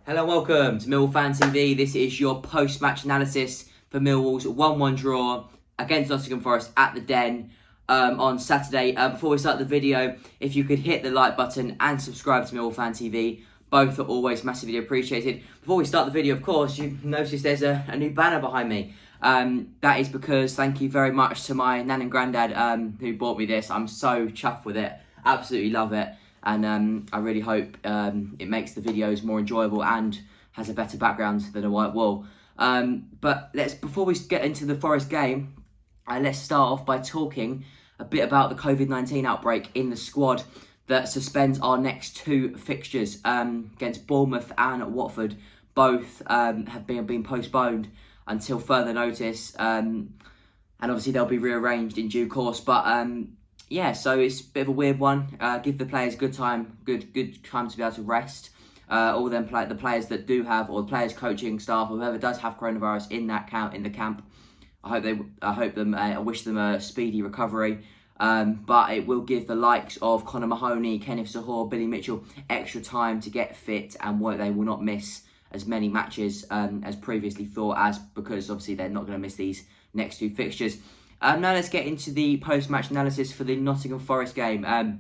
Hello and welcome to Millwall Fan TV. This is your post-match analysis for Millwall's 1-1 draw against Nottingham Forest at the Den on Saturday. Before we start the video, if you could hit the like button and subscribe to Millwall Fan TV, both are always massively appreciated. Before we start the video, of course, you notice there's a new banner behind me. That is because thank you very much to my nan and granddad who bought me this. I'm so chuffed with it. Absolutely love it. And I really hope it makes the videos more enjoyable and has a better background than a white wall. But before we get into the Forest game, let's start off by talking a bit about the COVID-19 outbreak in the squad that suspends our next two fixtures against Bournemouth and Watford. Both have been postponed until further notice, and obviously they'll be rearranged in due course. But yeah, so it's a bit of a weird one. Give the players good time to be able to rest. All them the players that do have, or the players, coaching staff, or whoever does have coronavirus in the camp. I wish them a speedy recovery. But it will give the likes of Connor Mahoney, Kenneth Sahor, Billy Mitchell extra time to get fit, and they will not miss as many matches as previously thought, because obviously they're not going to miss these next two fixtures. Now let's get into the post-match analysis for the Nottingham Forest game. A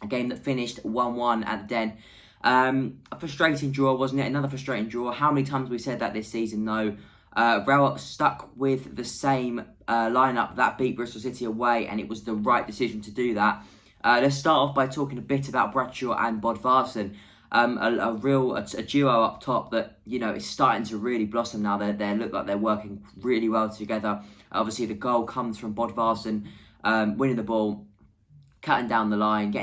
game that finished 1-1 at the Den. A frustrating draw, wasn't it? Another frustrating draw. How many times have we said that this season? No. Rowett stuck with the same lineup that beat Bristol City away, and it was the right decision to do that. Let's start off by talking a bit about Bradshaw and Bodvarsson. A duo up top that, is starting to really blossom now. They look like they're working really well together. Obviously, the goal comes from Bodvarsson winning the ball, getting down the line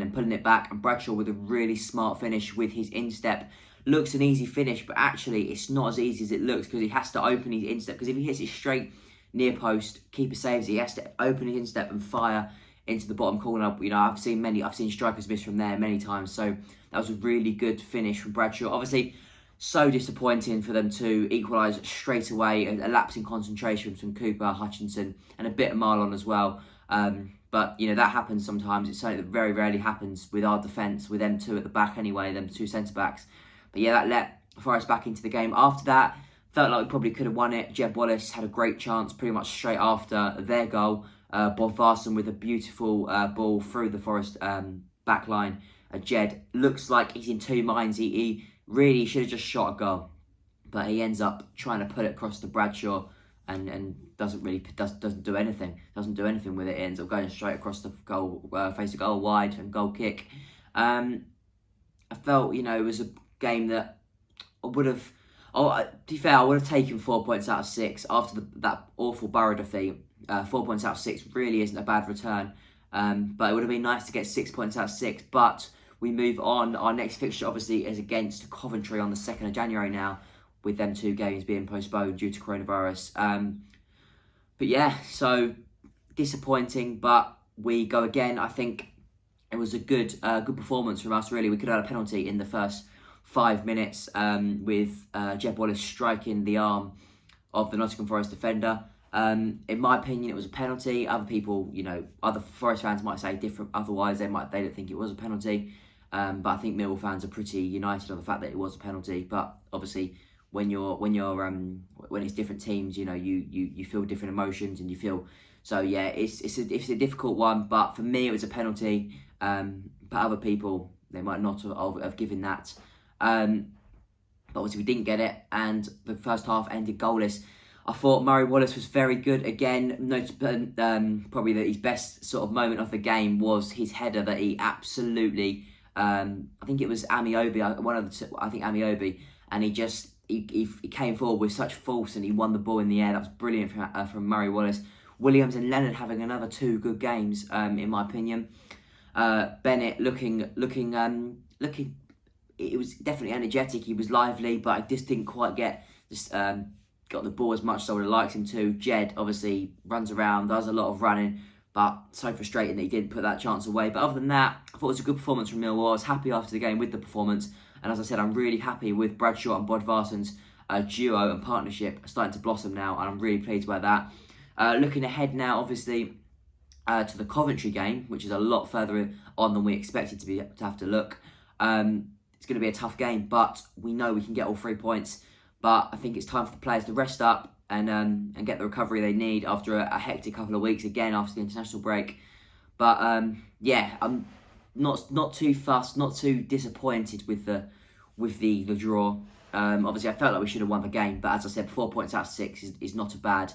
and pulling it back. And Bradshaw with a really smart finish with his instep. Looks an easy finish, but actually it's not as easy as it looks, because he has to open his instep. Because if he hits it straight near post, keeper saves it. He has to open his instep and fire into the bottom corner. I've seen strikers miss from there many times. So that was a really good finish from Bradshaw. Obviously, so disappointing for them to equalise straight away. A lapse in concentration from Cooper, Hutchinson, and a bit of Marlon as well. But that happens sometimes. It's something that very rarely happens with our defence, with them two at the back anyway, them two centre backs. But yeah, that let Forest back into the game. After that, felt like we probably could have won it. Jeb Wallace had a great chance pretty much straight after their goal. Bodvarsson with a beautiful ball through the Forest back line. Jed looks like he's in two minds. He really should have just shot a goal, but he ends up trying to put it across to Bradshaw and doesn't do anything. Doesn't do anything with it. It ends up going straight across the goal, face a goal wide and goal kick. I felt it was a game that I would have. To be fair, I would have taken 4 points out of 6 after that awful Borough defeat. 4 points out of 6 really isn't a bad return. But it would have been nice to get 6 points out of 6. But we move on. Our next fixture obviously is against Coventry on the 2nd of January now, with them two games being postponed due to coronavirus. But yeah, so disappointing, but we go again. I think it was a good performance from us, really. We could have had a penalty in the first 5 minutes with Jeb Wallace striking the arm of the Nottingham Forest defender. In my opinion, it was a penalty. Other people, other Forest fans might say different. Otherwise, they don't think it was a penalty. But I think Millwall fans are pretty united on the fact that it was a penalty. But obviously, when it's different teams, you feel different emotions, and you feel. So yeah, it's a difficult one. But for me, it was a penalty. But other people, they might not have given that. But obviously, we didn't get it, and the first half ended goalless. I thought Murray Wallace was very good again. Probably his best sort of moment of the game was his header that he absolutely. I think it was Amiobi, Amiobi, and he came forward with such force and he won the ball in the air. That was brilliant from Murray Wallace. Williams and Leonard having another 2 good games, in my opinion. Bennett looking. It was definitely energetic. He was lively, but I just didn't quite got the ball as much as I would have liked him to. Jed obviously runs around, does a lot of running, but so frustrating that he didn't put that chance away. But other than that, I thought it was a good performance from Millwall. I was happy after the game with the performance, and as I said, I'm really happy with Bradshaw and Bodvarsson's duo and partnership starting to blossom now, and I'm really pleased by that. Looking ahead now, obviously, to the Coventry game, which is a lot further on than we expected to have to look. It's it's going to be a tough game, but we know we can get all 3 points. But I think it's time for the players to rest up and get the recovery they need after a hectic couple of weeks, again, after the international break. But yeah, I'm not too fussed, not too disappointed with the draw. Obviously, I felt like we should have won the game, but as I said, 4 points out of 6 is not a bad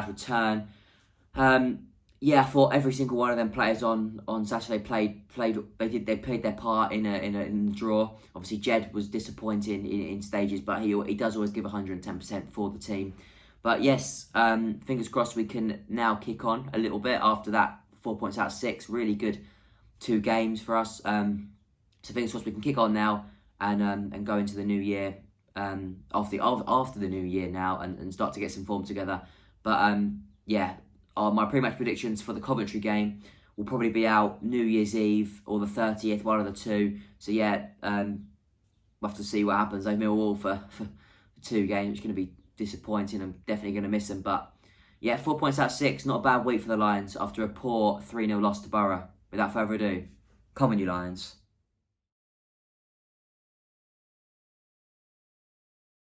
return. Yeah, I thought every single one of them players on Saturday played. They played their part in the draw. Obviously, Jed was disappointing in stages, but he does always give 110% for the team. But yes, fingers crossed we can now kick on a little bit after that 4 points out of 6. Really good 2 games for us. So fingers crossed we can kick on now and go into the new year after the new year now and start to get some form together. But yeah, my pre-match predictions for the Coventry game will probably be out New Year's Eve or the 30th, one of the two. So yeah, we'll have to see what happens. They've Millwall for 2 games, which is going to be disappointing. I'm definitely going to miss them. But yeah, 4 points out of 6, not a bad week for the Lions after a poor 3-0 loss to Borough. Without further ado, come on you Lions.